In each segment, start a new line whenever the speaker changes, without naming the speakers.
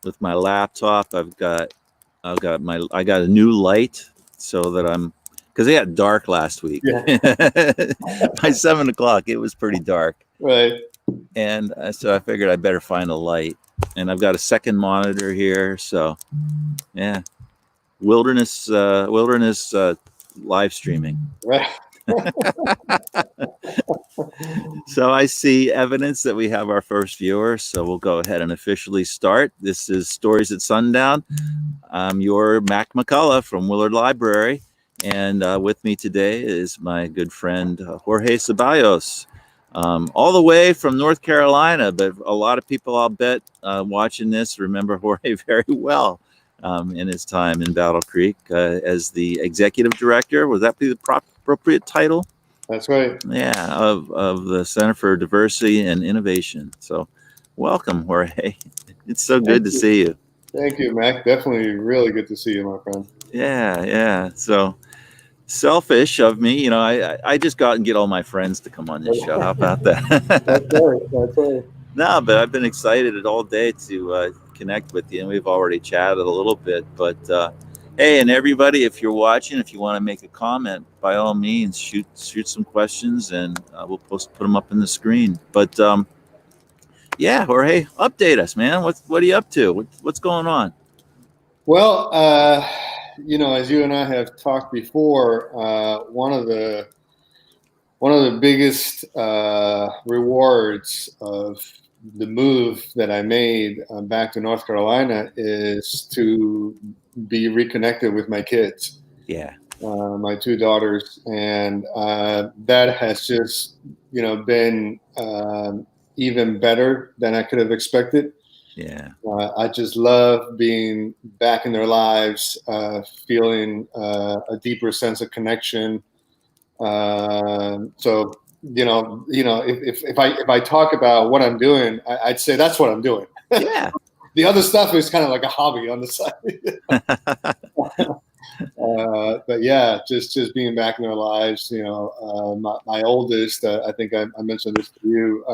with my laptop. I got a new light so that because it got dark last week.
Yeah.
By 7 o'clock, it was pretty dark.
Right.
And so I figured I better find a light. And I've got a second monitor here. So, yeah, wilderness live streaming.
Right.
So I see evidence that we have our first viewer. So we'll go ahead and officially start. This is Stories at Sundown. I'm your Mac McCullough from Willard Library. And with me today is my good friend Jorge Zeballos, all the way from North Carolina. But a lot of people, I'll bet, watching this remember Jorge very well in his time in Battle Creek as the executive director. Would that be the appropriate title?
That's right.
Yeah, of the Center for Diversity and Innovation. So welcome, Jorge. It's so good to see you.
Thank you, Mac. Definitely really good to see you, my friend.
Yeah. So selfish of me, I just go out and get all my friends to come on this show. How about that?
That's right.
No, but I've been excited all day to connect with you, and we've already chatted a little bit. But hey, and everybody, if you're watching, if you want to make a comment, by all means, shoot some questions, and we'll put them up in the screen. But yeah, Jorge, update us, man. What are you up to? What's going on?
Well, as you and I have talked before, one of the biggest rewards of the move that I made back to North Carolina is to be reconnected with my kids.
Yeah.
My two daughters, and that has just been even better than I could have expected.
Yeah.
I just love being back in their lives, feeling a deeper sense of connection. So if I talk about what I'm doing, I'd say that's what I'm doing.
Yeah.
The other stuff is kind of like a hobby on the side. But yeah, just being back in their lives. My oldest, I think I mentioned this to you,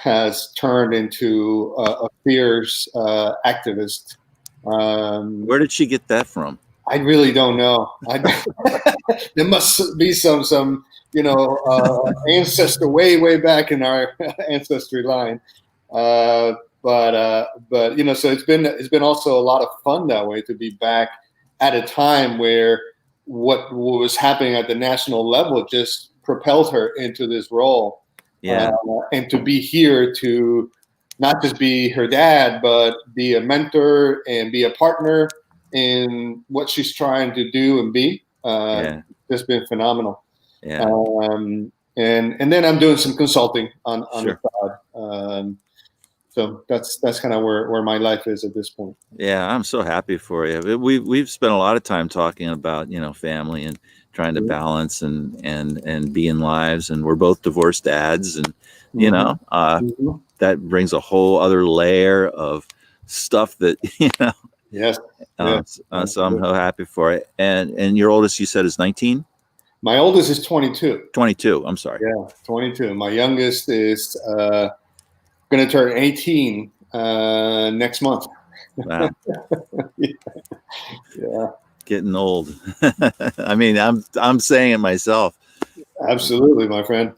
has turned into a fierce activist.
Where did she get that from?
I really don't know. There must be some ancestor way back in our ancestry line. But so it's been also a lot of fun that way to be back at a time where what was happening at the national level just propelled her into this role.
Yeah.
And to be here to not just be her dad, but be a mentor and be a partner in what she's trying to do and be. It's been phenomenal.
Yeah.
And then I'm doing some consulting on
Sure.
the side. So that's kind of where my life is at this point.
Yeah, I'm so happy for you. We've spent a lot of time talking about family and trying to balance and be in lives, and we're both divorced dads, and that brings a whole other layer of stuff that
Yes.
So I'm so happy for it. And your oldest, you said, is 19?
My oldest is 22.
22. I'm sorry.
Yeah, 22. My youngest is going to turn 18 next month.
Wow.
Yeah.
Getting old. I mean, I'm saying it myself.
Absolutely, my friend.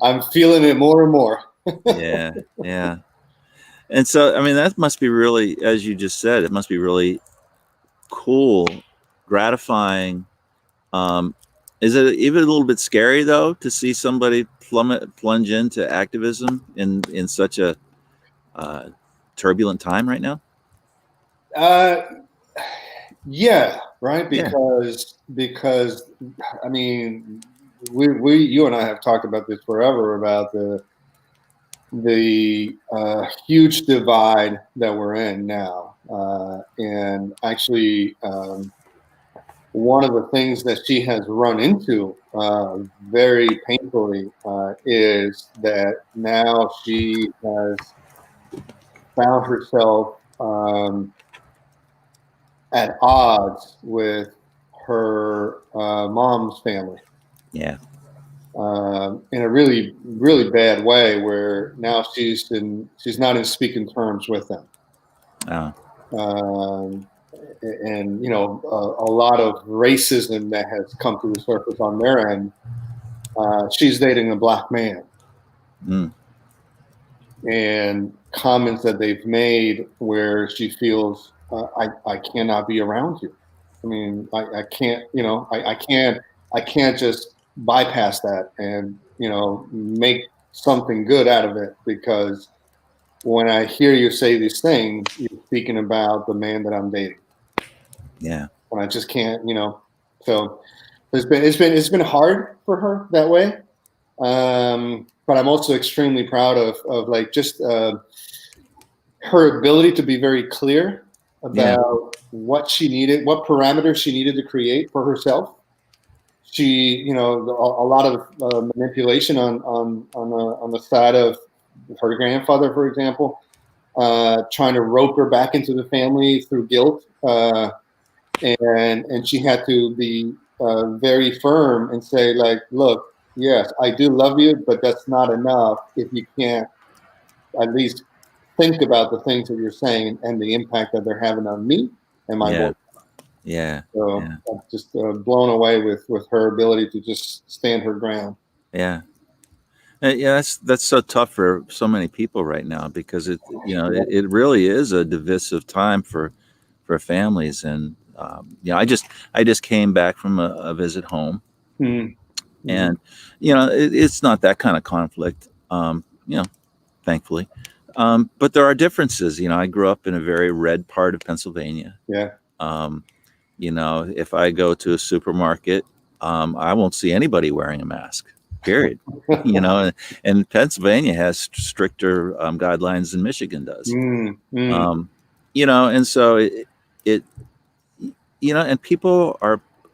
I'm feeling it more and more.
Yeah. And so, I mean, that must be really, as you just said, it must be really cool, gratifying. Is it even a little bit scary, though, to see somebody plunge into activism in such a turbulent time right now?
Yeah, right. Because I mean, you and I have talked about this forever about the huge divide that we're in now, and actually, one of the things that she has run into very painfully is that now she has found herself at odds with her mom's family.
Yeah.
In a really, really bad way, where now she's not in speaking terms with them.
Oh,
um, and a lot of racism that has come to the surface on their end. She's dating a black man,
mm,
and comments that they've made where she feels I cannot be around you. I mean, I can't, I can't just bypass that and make something good out of it, because when I hear you say these things, you're speaking about the man that I'm dating,
yeah.
and I just can't, So it's been hard for her that way. But I'm also extremely proud of like just her ability to be very clear
Yeah.
about what she needed, what parameters she needed to create for herself. She, a lot of manipulation on the side of her grandfather, for example, trying to rope her back into the family through guilt, and she had to be very firm and say, like, look, yes, I do love you, but that's not enough if you can't at least think about the things that you're saying and the impact that they're having on me and my
Yeah.
boy.
Yeah.
So
Yeah.
I'm just blown away with her ability to just stand her ground.
Yeah. Yeah, that's so tough for so many people right now, because it really is a divisive time for families. And I just came back from a visit home,
Mm-hmm.
and it's not that kind of conflict, thankfully. But there are differences. I grew up in a very red part of Pennsylvania.
Yeah.
Um, if I go to a supermarket, I won't see anybody wearing a mask, period. And Pennsylvania has stricter guidelines than Michigan does.
Mm-hmm.
And so it and people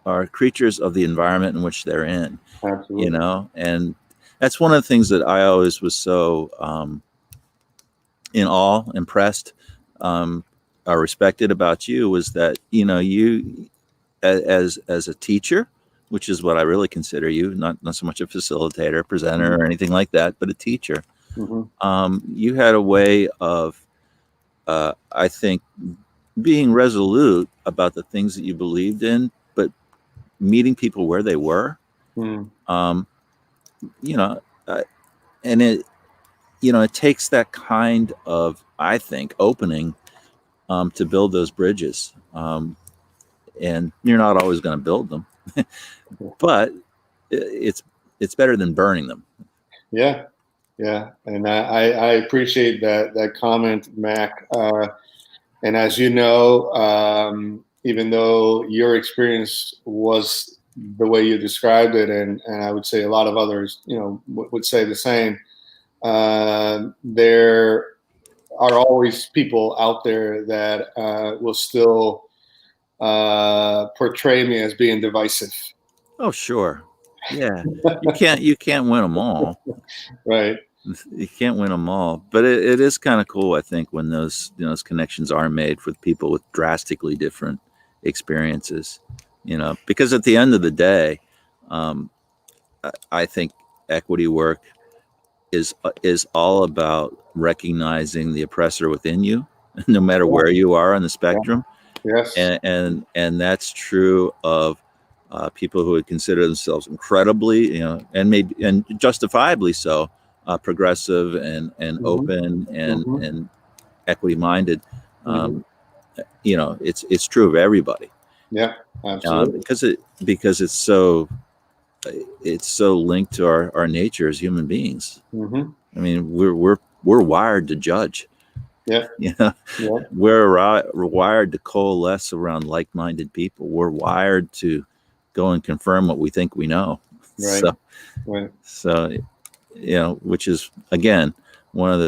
are creatures of the environment in which they're in.
Absolutely.
And that's one of the things that I always was so in awe, impressed, respected about you, was that you as a teacher, which is what I really consider you, not so much a facilitator, presenter, or anything like that, but a teacher.
Mm-hmm.
You had a way of, I think, being resolute about the things that you believed in, but meeting people where they were.
Mm.
Um, you know, and it takes that kind of, I think, opening to build those bridges. And you're not always going to build them, but it's better than burning them.
Yeah. Yeah. And I appreciate that comment, Mac. And as you know, even though your experience was the way you described it, and I would say a lot of others, would say the same, there are always people out there that will still portray me as being divisive.
Oh, sure. Yeah. You can't win them all.
Right.
You can't win them all, but it is kind of cool, I think, when those connections are made with people with drastically different experiences, because at the end of the day, um, I think equity work is all about recognizing the oppressor within you, no matter
Yeah.
where you are on the
Yeah.
spectrum.
Yes.
And that's true of people who would consider themselves incredibly, and maybe and justifiably so, progressive and
Mm-hmm.
open and
Mm-hmm.
and equity minded.
Mm-hmm.
Um, it's true of everybody,
Yeah. Absolutely.
because it's so linked to our nature as human beings.
Mm-hmm.
I mean, we're wired to judge.
Yeah.
You know,
Yeah.
we're wired to coalesce around like-minded people. We're wired to go and confirm what we think we know.
Right. Right.
So, which is, again, one of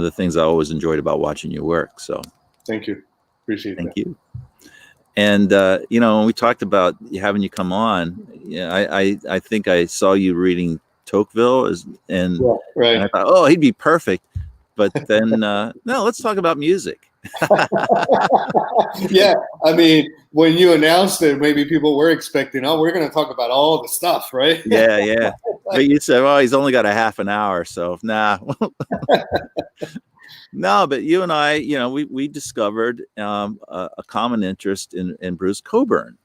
the things I always enjoyed about watching you work. So
Thank you. Appreciate
thank
that.
you. And when we talked about having you come on, I think I saw you reading Tocqueville, and
Yeah. Right.
I thought, oh, he'd be perfect. But then, no, let's talk about music.
Yeah, I mean, when you announced it, maybe people were expecting, oh, we're going to talk about all the stuff, right?
Yeah. But you said, well, he's only got a half an hour, so nah. No, but you and I, we discovered a common interest in Bruce Cockburn,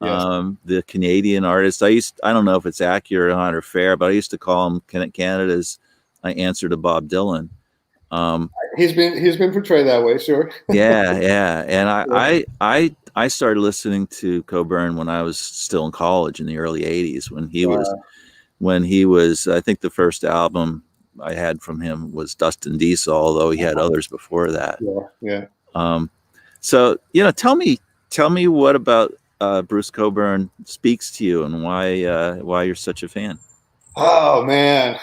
Yes.
the Canadian artist. I don't know if it's accurate or fair, but I used to call him Canada's answer to Bob Dylan.
He's been portrayed that way, sure.
Yeah. And
Yeah.
I started listening to Cockburn when I was still in college in the early '80s when he was, I think the first album I had from him was Dust and Diesel, although he had others before that.
Yeah.
So, tell me what about Bruce Cockburn speaks to you and why you're such a fan.
Oh man,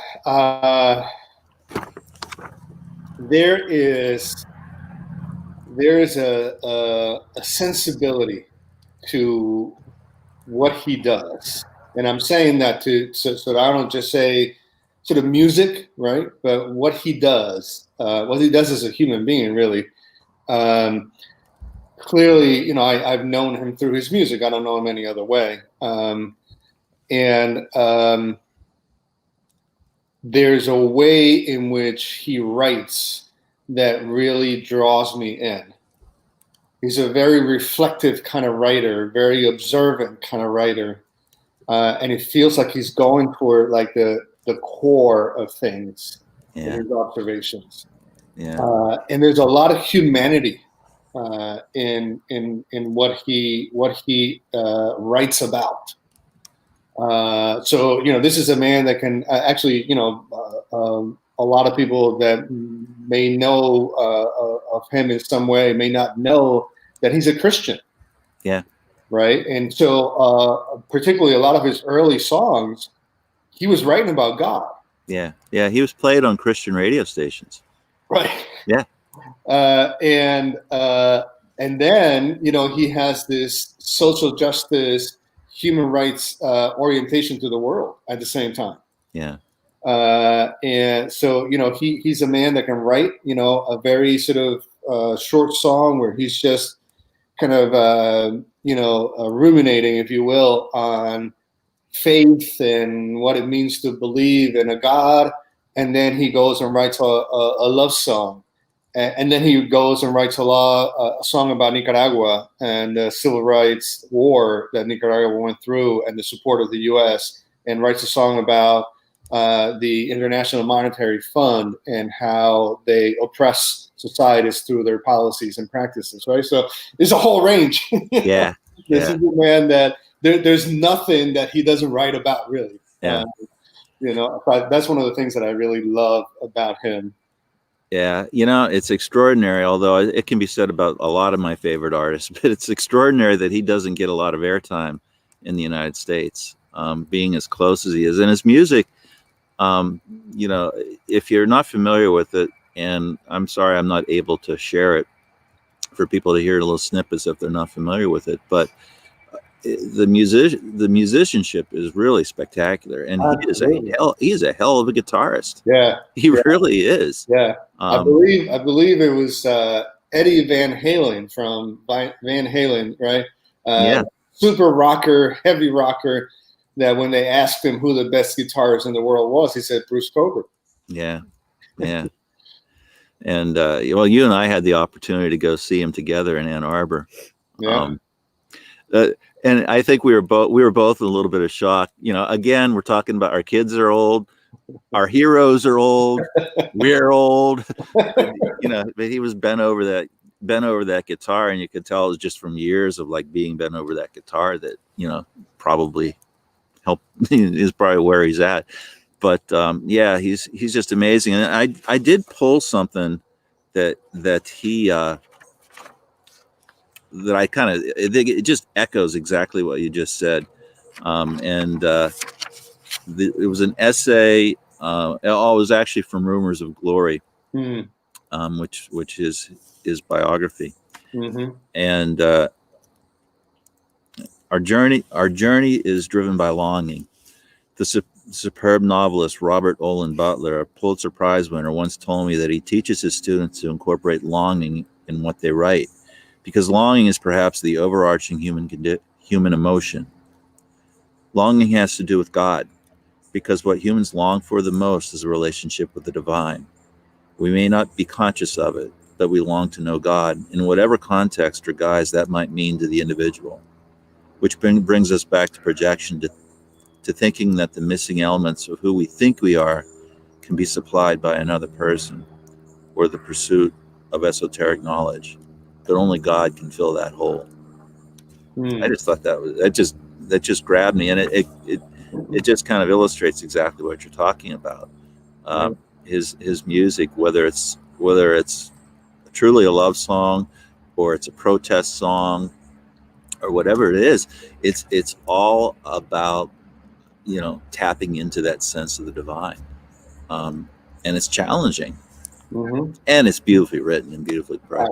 there is a sensibility to what he does, and I'm saying that so that I don't just say sort of music, right? But what he does as a human being, really. Um, Clearly, I've known him through his music. I don't know him any other way. And there's a way in which he writes that really draws me in. He's a very reflective kind of writer, very observant kind of writer, and it feels like he's going for like the core of things in his observations.
Yeah.
And there's a lot of humanity in what he writes about. So this is a man that can actually, a lot of people that may know of him in some way may not know that he's a Christian.
Yeah.
Right. And so particularly a lot of his early songs, he was writing about God.
Yeah. He was played on Christian radio stations.
Right.
Yeah.
And then, he has this social justice, human rights orientation to the world at the same time.
Yeah.
And so, he's a man that can write, a very sort of short song where he's just kind of, ruminating, if you will, on faith and what it means to believe in a God. And then he goes and writes a love song. And then he goes and writes a song about Nicaragua and the civil rights war that Nicaragua went through and the support of the U.S. and writes a song about the International Monetary Fund and how they oppress societies through their policies and practices, right? So there's a whole range.
Yeah.
This is a man that there's nothing that he doesn't write about, really.
Yeah.
But that's one of the things that I really love about him.
Yeah, it's extraordinary, although it can be said about a lot of my favorite artists, but it's extraordinary that he doesn't get a lot of airtime in the United States, being as close as he is. And his music, if you're not familiar with it, and I'm sorry I'm not able to share it for people to hear little snippets if they're not familiar with it, but the musicianship is really spectacular, and he is a hell of a guitarist.
Yeah,
he really is.
Yeah, I believe it was Eddie Van Halen from Van Halen, right?
Yeah,
super rocker, heavy rocker. That when they asked him who the best guitarist in the world was, he said Bruce Cockburn.
Yeah. And well, you and I had the opportunity to go see him together in Ann Arbor.
Yeah.
And I think we were both in a little bit of shock. Again, we're talking about our kids are old, our heroes are old, we're old. But he was bent over that guitar, and you could tell it was just from years of like being bent over that guitar that probably helped is probably where he's at. But yeah, he's just amazing. And I did pull something that he. That I kind of, it just echoes exactly what you just said. It was an essay. It was actually from Rumors of Glory, which is his biography.
Mm-hmm.
And our journey is driven by longing. The superb novelist Robert Olin Butler, a Pulitzer Prize winner, once told me that he teaches his students to incorporate longing in what they write, because longing is perhaps the overarching human emotion. Longing has to do with God, because what humans long for the most is a relationship with the divine. We may not be conscious of it, but we long to know God in whatever context or guise that might mean to the individual, which brings us back to projection, to thinking that the missing elements of who we think we are can be supplied by another person or the pursuit of esoteric knowledge, but only God can fill that hole. I just thought that just grabbed me, and it just kind of illustrates exactly what you're talking about. His music, whether it's truly a love song, or it's a protest song, or whatever it is, it's all about tapping into that sense of the divine, and it's challenging, and it's beautifully written and beautifully played.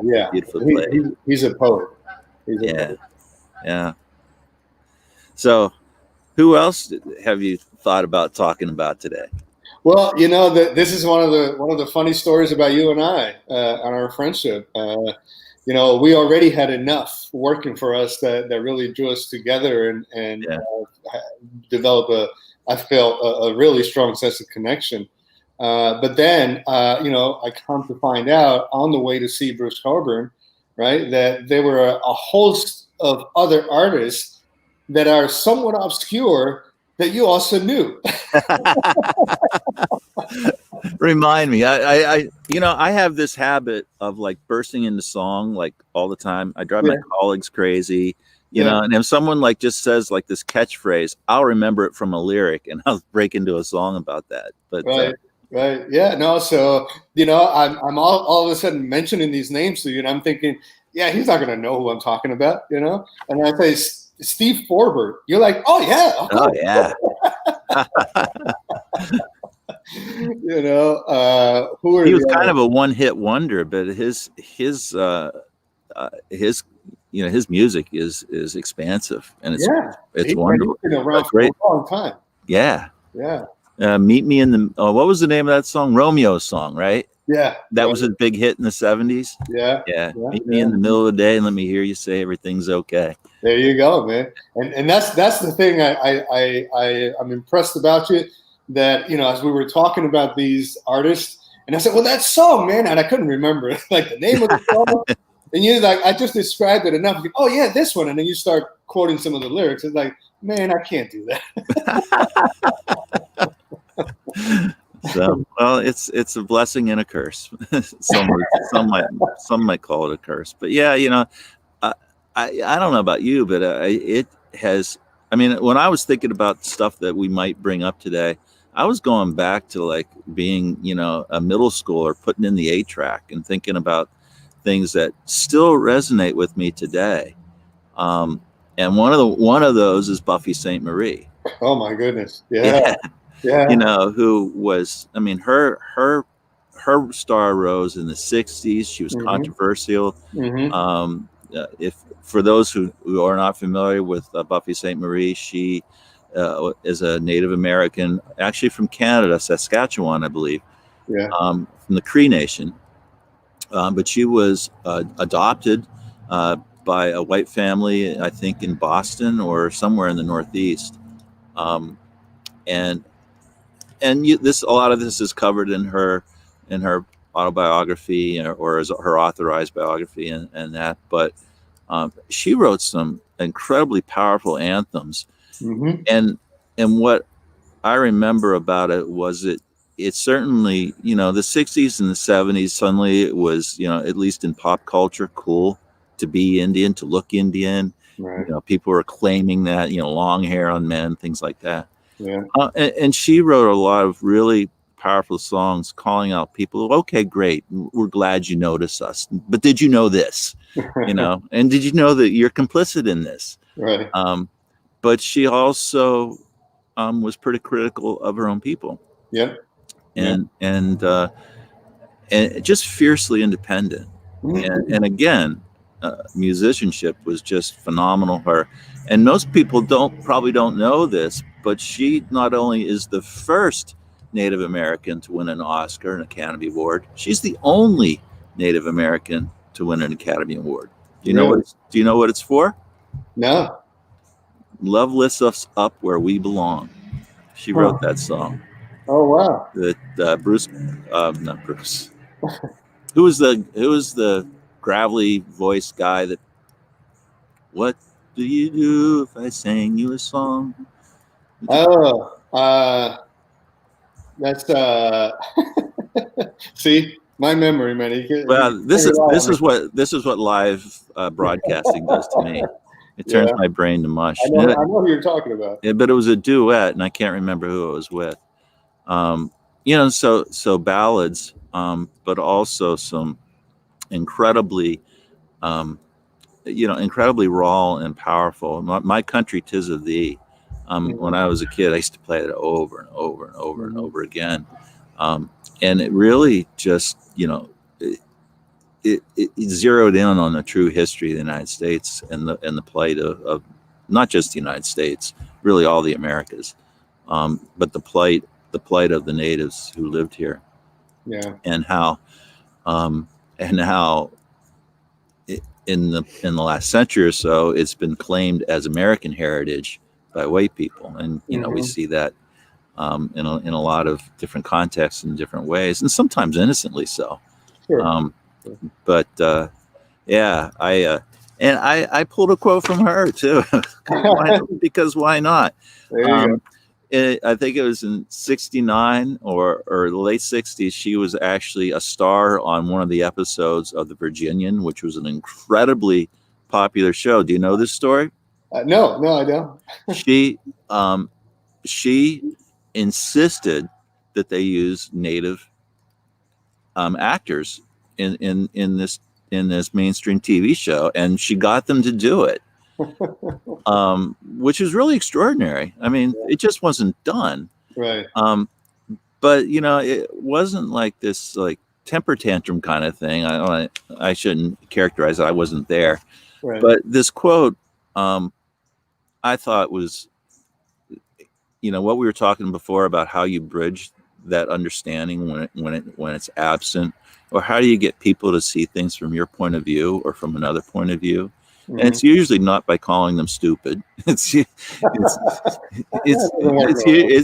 He's a poet.
Yeah. So, who else have you thought about talking about today?
Well, this is one of the funny stories about you and I on our friendship. We already had enough working for us that really drew us together and develop I felt a really strong sense of connection. But then, I come to find out on the way to see Bruce Cockburn, right, that there were a host of other artists that are somewhat obscure that you also knew.
Remind me. I have this habit of like bursting into song like all the time. I drive my colleagues crazy, and if someone like just says like this catchphrase, I'll remember it from a lyric and I'll break into a song about that. But
right. Yeah. No. So, I'm all of a sudden mentioning these names to you, and I'm thinking, yeah, he's not going to know who I'm talking about, and I say, Steve Forbert. You're like, oh yeah.
Oh yeah.
Who are
he was kind of a one-hit wonder, but his music is expansive, and it's wonderful.
He's been around for a long time.
Yeah.
Meet
Me in the what was the name of that song? Romeo's song, right?
Yeah.
That was a big hit in the 70s.
Yeah.
Meet me in the middle of the day and let me hear you say everything's okay.
There you go, man. And that's the thing I'm impressed about you, that as we were talking about these artists, and I said, well, that song, man, and I couldn't remember like the name of the song. And you're like, I just described it enough. Oh yeah, this one, and then you start quoting some of the lyrics. It's like, man, I can't do that.
So, well, it's a blessing and a curse. some might call it a curse, but yeah, I don't know about you, but it has. I mean, when I was thinking about stuff that we might bring up today, I was going back to like being, a middle schooler, putting in the 8-track and thinking about things that still resonate with me today. And one of those is Buffy St. Marie.
Oh my goodness! Yeah.
Who was? I mean, her star rose in the 60s. She was controversial. If for those who are not familiar with Buffy St. Marie, she is a Native American, actually from Canada, Saskatchewan, I believe, from the Cree Nation. But she was adopted by a white family, I think in Boston or somewhere in the Northeast. And a lot of this is covered in her autobiography or as her authorized biography and that. But she wrote some incredibly powerful anthems, and what I remember about it was it certainly, the 60s and the 70s, suddenly it was, at least in pop culture, cool to be Indian, to look Indian.
Right.
People were claiming that, long hair on men, things like that.
Yeah.
And she wrote a lot of really powerful songs calling out people. Okay, great. We're glad you notice us. But did you know this? And did you know that you're complicit in this?
Right.
But she also was pretty critical of her own people.
Yeah.
And just fiercely independent. And again, musicianship was just phenomenal. Her, and most people probably don't know this, but she not only is the first Native American to win an Oscar, an Academy Award, she's the only Native American to win an Academy Award. Do you know what it's for?
No.
Love lifts us up where we belong. She wrote that song.
Oh wow.
That Who was the gravelly voice guy that? What do you do if I sang you a song?
Oh, that's see, my memory, man. You
Well,
can't rely on me.
this is what live broadcasting does to me. It turns
Yeah,
my brain to mush.
I know who you're talking about.
Yeah, but it was a duet, and I can't remember who it was with. Um, so ballads, but also some incredibly, um, incredibly raw and powerful. My country, 'tis of thee. When I was a kid, I used to play it over and over and over and
Mm-hmm.
over again, um, and it really just, it zeroed in on the true history of the United States and the plight of not just the United States, really all the Americas, but the plight of the natives who lived here,
Yeah.
and how um, in the last century or so it's been claimed as American heritage by white people, and we
Mm-hmm.
see that in a lot of different contexts in different ways, and sometimes innocently so.
Sure.
Um, but Yeah, I pulled a quote from her too, because why not?
There you
Um, I think it was in '69 or the late '60s. She was actually a star on one of the episodes of The Virginian, which was an incredibly popular show. Do you know this story?
go. No, I don't.
She um, she insisted that they use native actors in this mainstream TV show, and she got them to do it, which is really extraordinary. I mean, it just wasn't done.
Right.
But it wasn't like this like temper tantrum kind of thing. I shouldn't characterize it. I wasn't there,
Right.
but this quote, I thought was, what we were talking before about how you bridge that understanding when it's absent, or how do you get people to see things from your point of view or from another point of view. And it's usually not by calling them stupid. It's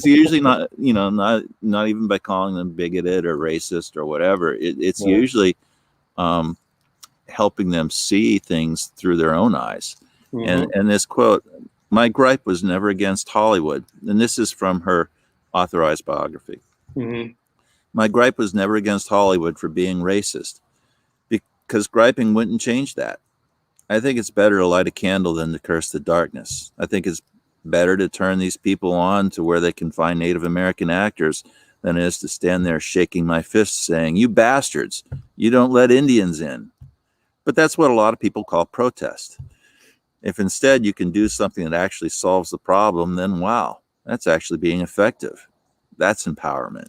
usually not, not even by calling them bigoted or racist or whatever. It's
Right.
usually helping them see things through their own eyes.
Mhm.
And this quote, my gripe was never against Hollywood, and this is from her authorized biography.
Mhm.
My gripe was never against Hollywood for being racist, because griping wouldn't change that. I think it's better to light a candle than to curse the darkness. I think it's better to turn these people on to where they can find Native American actors than it is to stand there shaking my fist saying, you bastards, you don't let Indians in. But that's what a lot of people call protest. If instead you can do something that actually solves the problem, then wow, that's actually being effective. That's empowerment.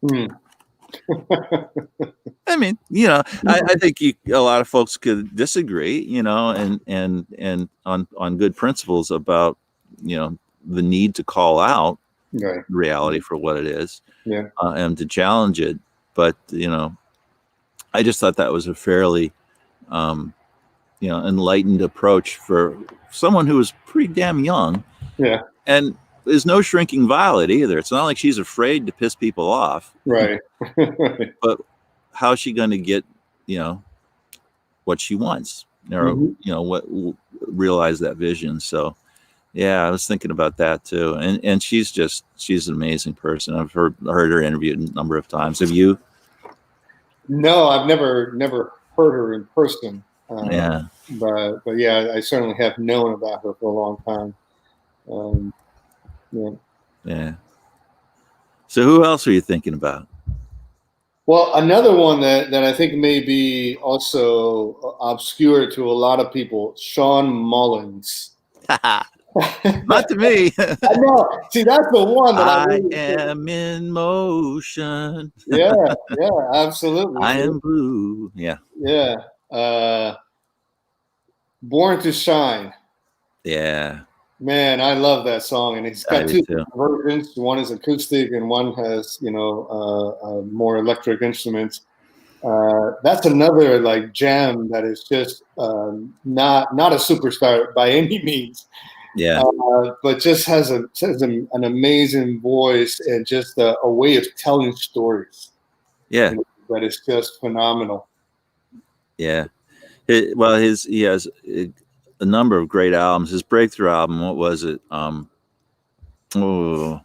Mm.
I mean, I think a lot of folks could disagree, and on good principles about, the need to call out
Right.
reality for what it is,
Yeah.
and to challenge it. But I just thought that was a fairly, enlightened approach for someone who was pretty damn young,
Yeah.
and there's no shrinking violet either. It's not like she's afraid to piss people off,
Right.
but how's she going to get, what she wants, or
Mhm.
what realize that vision? So yeah, I was thinking about that too. And she's an amazing person. I've heard her interviewed a number of times. Have you?
No, I've never heard her in person.
Yeah.
But yeah, I certainly have known about her for a long time. Yeah.
Yeah. So who else are you thinking about?
Well, another one that I think may be also obscure to a lot of people, Sean Mullins.
Not to me.
I know. See, that's the one that I
I
really think.
am in motion.
Yeah, absolutely.
I am blue. Yeah.
Yeah. Born to Shine.
Yeah.
Man, I love that song, and it's
I
got
do
two
too.
versions. One is acoustic, and one has more electric instruments. That's another like jam that is just not a superstar by any means,
Yeah.
but just has an amazing voice and just a way of telling stories.
Yeah.
that is just phenomenal.
Yeah. He has a number of great albums. His breakthrough album, what was it? Oh, I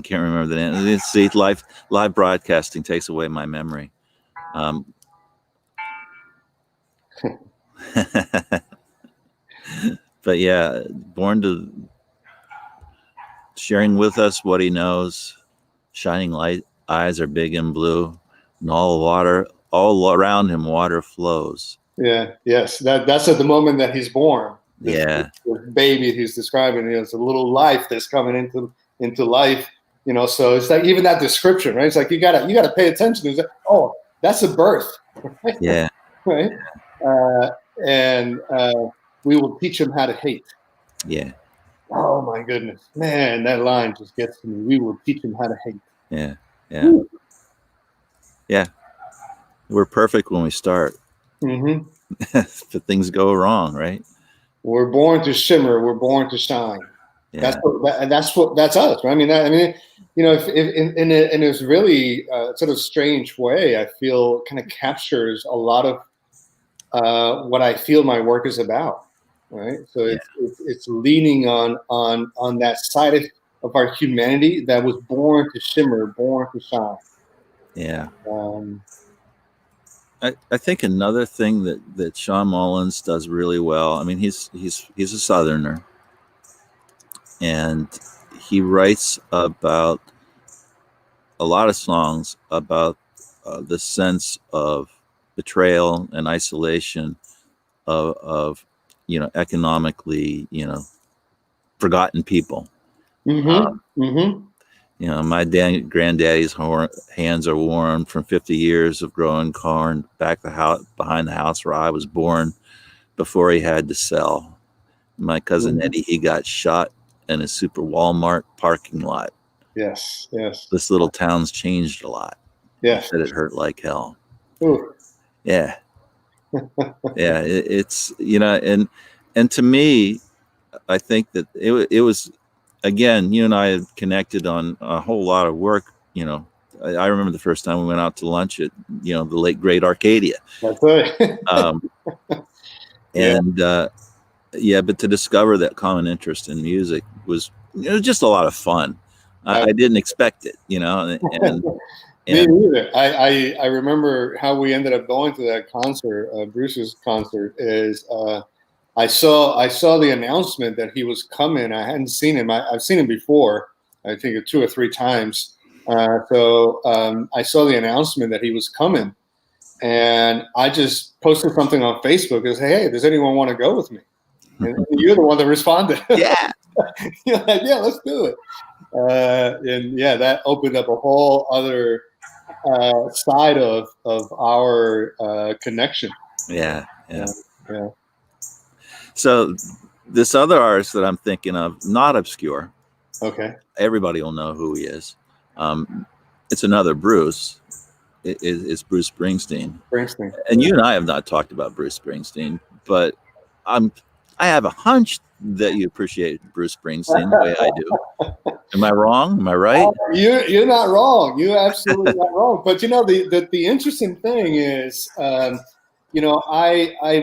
can't remember the name. See, live broadcasting takes away my memory. But yeah, born to sharing with us what he knows. Shining light eyes are big and blue, and all around him, water flows.
Yeah. Yes. That's at the moment that he's born.
This
baby he's describing, it's a little life that's coming into life. So it's like even that description, right? It's like you gotta pay attention. It's like, oh, that's a birth. Right?
Yeah.
Right. And we will teach him how to hate.
Yeah.
Oh my goodness, man, that line just gets to me. We will teach him how to hate.
Yeah. Yeah. Ooh. Yeah. We're perfect when we start.
Mm-hmm.
But things go wrong, right?
We're born to shimmer. We're born to shine.
Yeah.
That's us. Right? I mean, if in this really sort of strange way, I feel kind of captures a lot of what I feel my work is about. Right. So it's leaning on that side of our humanity that was born to shimmer, born to shine.
Yeah. I think another thing that Sean Mullins does really well. I mean, he's a Southerner, and he writes about a lot of songs about the sense of betrayal and isolation of economically forgotten people.
Mm-hmm.
My granddaddy's hands are warm from 50 years of growing corn behind the house where I was born before he had to sell. My cousin Eddie, he got shot in a super Walmart parking lot.
Yes.
This little town's changed a lot.
Yeah.
He said it hurt like hell.
Ooh.
Yeah. Yeah. It's, and to me, I think that it was, again, you and I had connected on a whole lot of work. I remember the first time we went out to lunch at, the late great Arcadia.
That's right.
But to discover that common interest in music was just a lot of fun. I didn't expect it, and
me neither. I remember how we ended up going to that concert, Bruce's concert. Is I saw the announcement that he was coming. I hadn't seen him. I've seen him before, I think 2 or 3 times. So I saw the announcement that he was coming, and I just posted something on Facebook and said, "Hey, does anyone want to go with me?" And you're the one that responded.
Yeah.
You're like, yeah, let's do it. And that opened up a whole other side of our connection.
Yeah. So this other artist that I'm thinking of, not obscure.
Okay.
Everybody will know who he is. It's another Bruce. It's Bruce Springsteen. And you and I have not talked about Bruce Springsteen, but I have a hunch that you appreciate Bruce Springsteen the way I do. Am I wrong? Am I right?
You're not wrong. You're absolutely not wrong. But the interesting thing is, I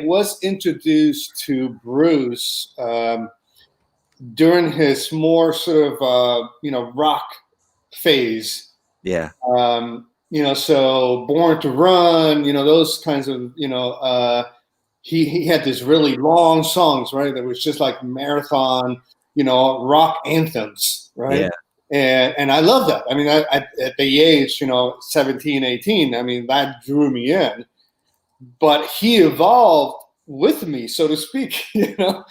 was introduced to Bruce during his more sort of rock phase.
Yeah.
So Born to Run, those kinds of he had this really long songs, right? That was just like marathon, rock anthems, right?
Yeah.
And I love that. I mean, at the age, 17, 18, I mean, that drew me in. But he evolved with me, so to speak,
Yeah.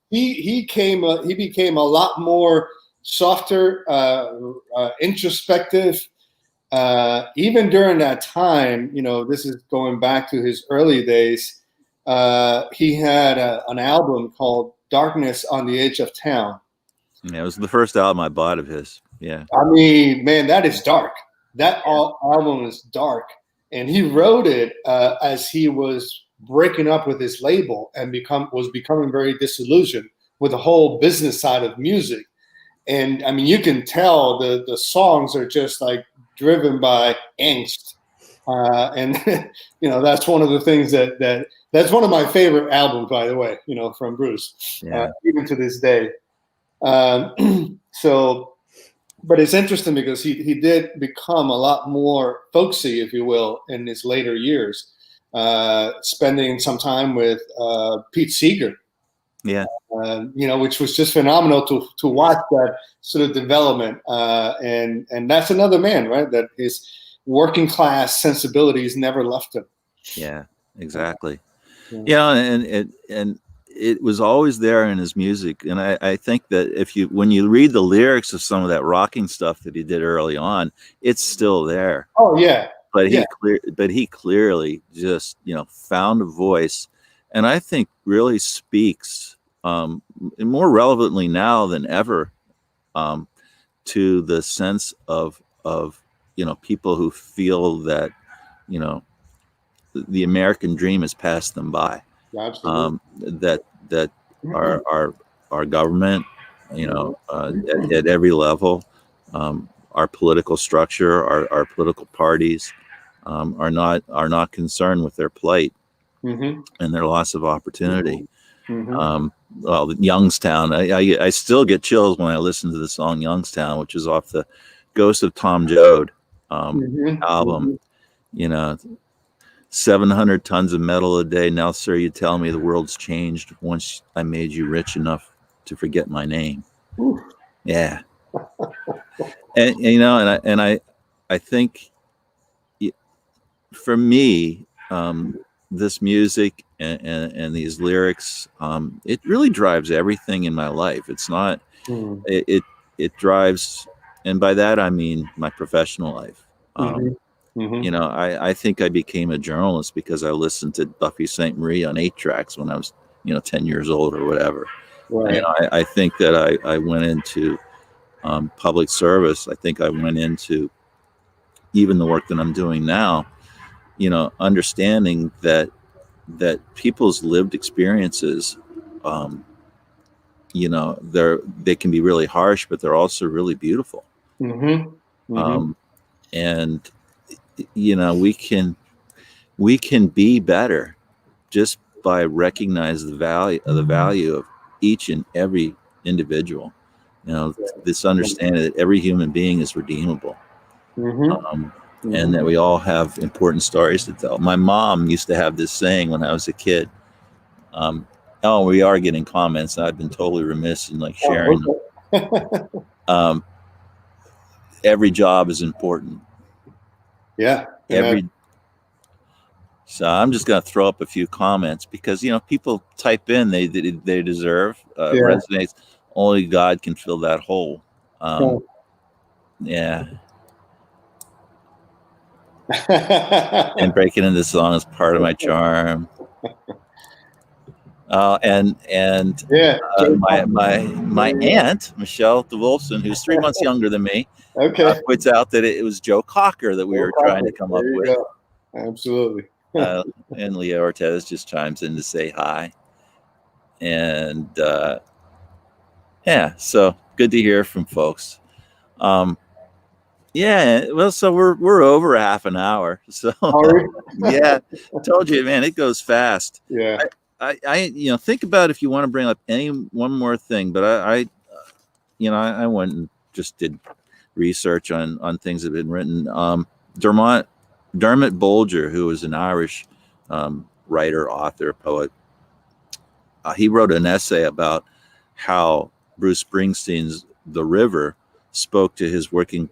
He became a lot more softer, introspective. Even during that time, this is going back to his early days. He had an album called Darkness on the Edge of Town.
Yeah, it was the first album I bought of his. Yeah.
I mean, man, that is dark. That album is dark. And he wrote it as he was breaking up with his label and was becoming very disillusioned with the whole business side of music. And I mean, you can tell the songs are just like driven by angst, And that's one of the things that's one of my favorite albums, by the way, from Bruce, even to this day. So, but it's interesting because he did become a lot more folksy, if you will, in his later years, spending some time with Pete Seeger.
Yeah.
Which was just phenomenal to watch that sort of development. And that's another man, right? That his working class sensibilities never left him.
Yeah, exactly. And it was always there in his music. And I think that when you read the lyrics of some of that rocking stuff that he did early on, it's still there.
Oh yeah.
But he clearly just, found a voice, and I think really speaks more relevantly now than ever to the sense of people who feel that the American dream has passed them by.
Absolutely.
That our government, at every level, our political structure, our political parties, are not concerned with their plight and their loss of opportunity. Well, Youngstown, I still get chills when I listen to the song Youngstown, which is off the Ghost of Tom Joad album. 700 tons of metal a day. Now, sir, you tell me the world's changed once I made you rich enough to forget my name.
Ooh.
Yeah. And I think for me, this music and these lyrics, it really drives everything in my life. It's not, it drives, and by that I mean my professional life. I think I became a journalist because I listened to Buffy St. Marie on 8 tracks when I was 10 years old or whatever.
Right.
I think that I went into public service. I think I went into even the work that I'm doing now, understanding that people's lived experiences, they can be really harsh, but they're also really beautiful. And we can be better just by recognizing the value of each and every individual. This understanding that every human being is redeemable. And that we all have important stories to tell. My mom used to have this saying when I was a kid. We are getting comments. I've been totally remiss in sharing them. Every job is important.
Yeah.
So I'm just going to throw up a few comments because people type in they deserve resonates. Only God can fill that hole. Yeah. And breaking into the song is part of my charm. And my aunt Michelle DeWolfson, who's 3 months younger than me, points out that it was Joe Cocker that we were trying to come up with.
Go. Absolutely.
And Leo Ortez just chimes in to say hi. And so good to hear from folks. So we're over half an hour. So yeah, I told you, man, it goes fast.
Yeah.
I think about if you want to bring up one more thing, but I went and just did research on things that have been written. Dermot Bolger, who was an Irish writer, author, poet, he wrote an essay about how Bruce Springsteen's The River spoke to his working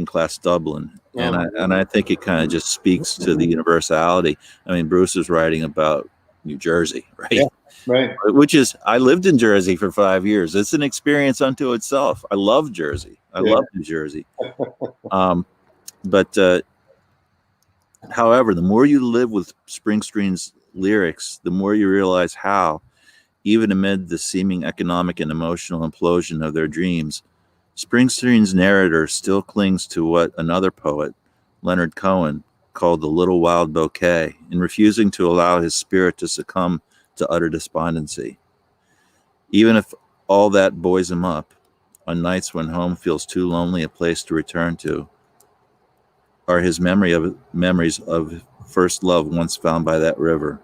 class Dublin. And I think it kind of just speaks to the universality. I mean, Bruce is writing about New Jersey, right?
Yeah, right.
Which is, I lived in Jersey for 5 years. It's an experience unto itself. I love Jersey. I love New Jersey. But however, the more you live with Springsteen's lyrics, the more you realize how, even amid the seeming economic and emotional implosion of their dreams, Springsteen's narrator still clings to what another poet, Leonard Cohen, called the little wild bouquet, in refusing to allow his spirit to succumb to utter despondency. Even if all that buoys him up, on nights when home feels too lonely a place to return to, are his memories of first love once found by that river.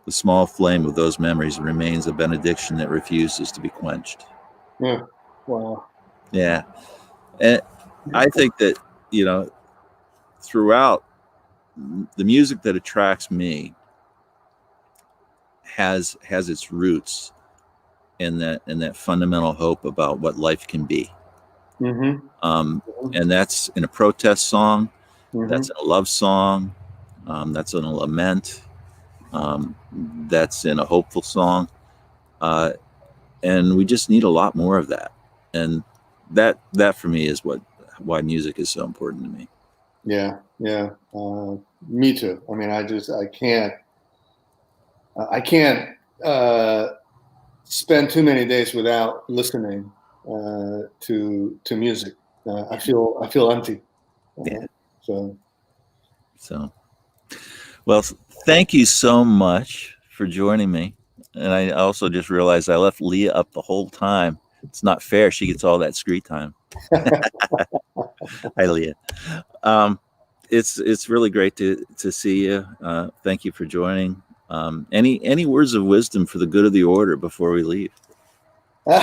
The small flame of those memories remains a benediction that refuses to be quenched.
Yeah. Wow.
Yeah. And I think that, throughout, the music that attracts me has its roots in that fundamental hope about what life can be.
Mm-hmm.
And that's in a protest song,
Mm-hmm.
that's in a love song, that's in a lament, that's in a hopeful song. And we just need a lot more of that. And that for me is why music is so important to me.
Yeah. Yeah. Me too. I mean, I can't spend too many days without listening to music. I feel empty.
Yeah.
So
Well, thank you so much for joining me. And I also just realized I left Leah up the whole time. It's not fair. She gets all that screen time. Hi, Leah. It's really great to see you. Thank you for joining. Any words of wisdom for the good of the order before we leave? Put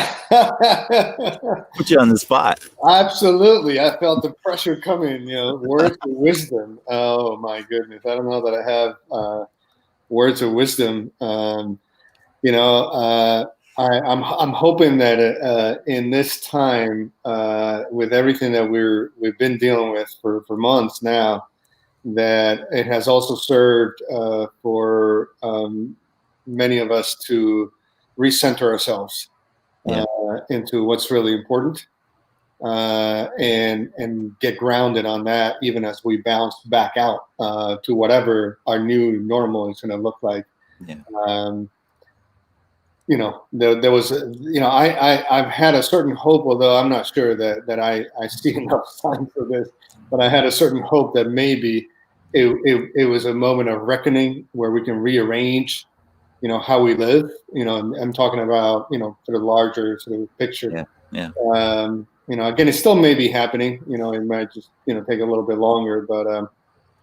you on the spot.
Absolutely. I felt the pressure coming, words of wisdom. Oh my goodness. I don't know that I have words of wisdom. I'm hoping that in this time, with everything that we've been dealing with for months now, that it has also served for many of us to recenter ourselves into what's really important, and get grounded on that, even as we bounce back out to whatever our new normal is going to look like.
Yeah.
There was, I've had a certain hope, although I'm not sure that I see enough signs for this, but I had a certain hope that maybe it was a moment of reckoning where we can rearrange, how we live. I'm talking about, for the larger sort of picture.
Yeah.
Again, it still may be happening. It might just, take a little bit longer, but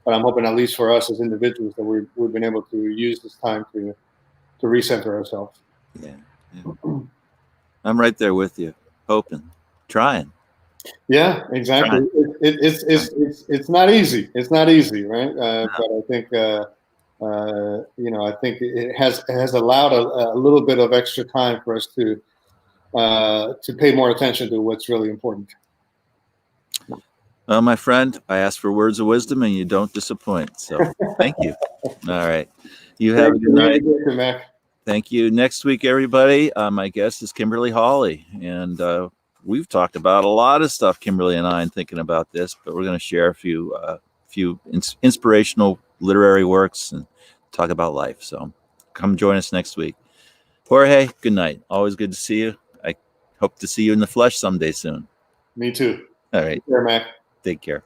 I'm hoping, at least for us as individuals, that we've been able to use this time to recenter ourselves.
Yeah. I'm right there with you, hoping, trying.
Yeah, exactly. It's not easy. It's not easy, right?
No.
But I think I think it has allowed a little bit of extra time for us to pay more attention to what's really important.
Well, my friend, I asked for words of wisdom, and you don't disappoint. So, thank you. All right, you have a good night.
Mac.
Thank you. Next week, everybody, my guest is Kimberly Hawley, and we've talked about a lot of stuff, Kimberly and I, in thinking about this, but we're going to share a few inspirational literary works and talk about life. So come join us next week. Jorge, good night. Always good to see you. I hope to see you in the flesh someday soon.
Me too.
All right.
Take care, Mac.
Take care.